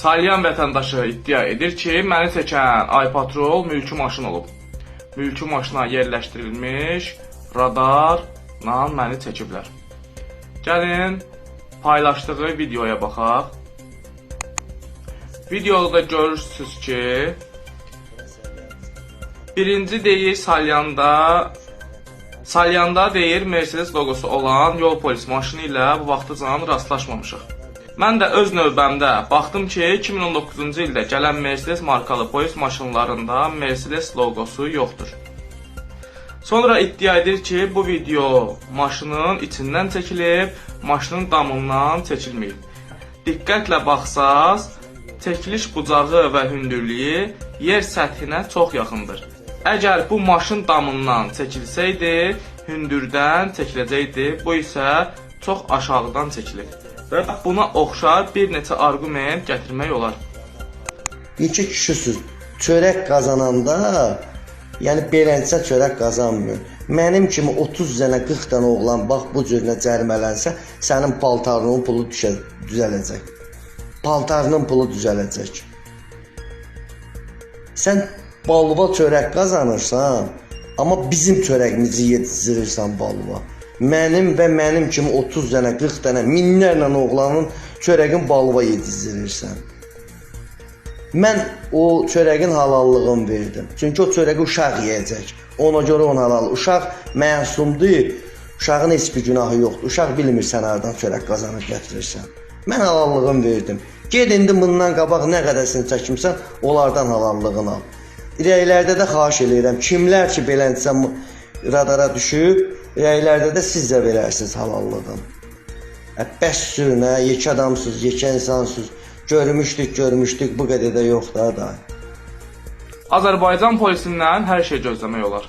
Salyan vətəndaşı iddia edir ki, məni çəkən iPatrol mülki maşın olub. Mülki maşına yerləşdirilmiş radarla məni çəkiblər. Gəlin, paylaşdığı videoya baxaq. Videoda görürsünüz ki, birinci deyir Salyanda deyir Mercedes logosu olan yol polis maşını ilə bu vaxtıcan rastlaşmamışıq. Mən də öz növbəmdə baxdım ki, 2019-cu ildə gələn Mercedes markalı polis maşınlarında Mercedes logosu yoxdur. Sonra iddia edir ki, bu video maşının içindən çəkilib, maşının damından çəkilməyib. Diqqətlə baxsaz, çəkiliş bucağı və hündürlüyü yer səthinə çox yaxındır. Əgər bu maşın damından çəkilsəydi, hündürdən çəkiləcəkdi, bu isə çox aşağıdan çəkilir. Və buna oxşar bir neçə arqument gətirmək olar. İki kişisiniz, çörək qazananda, yəni beləncə çörək qazanmıyor. Mənim kimi 30 dənə, 40 dənə oğlan bax bu cürünə cərimələnsə, sənin paltarının pulu düzələcək. Paltarının pulu düzələcək. Sən balıva çörək qazanırsan, amma bizim çörəyimizi yetişdirirsən balıva. Mənim və mənim kimi 30 dənə, 40 dənə, minlərlə oğlanın çörəyin balıva yetişdirirsən. Mən o çörəyin halallığını verdim. Çünki o çörəyi uşaq yeyəcək. Ona görə onun halal. Uşaq məsumdur, uşağın heç bir günahı yoxdur. Uşaq bilmir sən haradan çörək qazanıb gətirirsən. Mən halallığını verdim. Ged indi bundan qabaq nə qədərsini çəkimsən, onlardan halallığını al. İrəklərdə də xahiş edirəm, kimlər ki beləncə radara düşüb, İrəklərdə də siz də verərsiniz halallığını. Bəs sürünə, yekə adamsınız, yekə insansınız. Görmüşdük, bu qədər də yoxdur da. Azərbaycan polisindən hər şey gözləmək olar.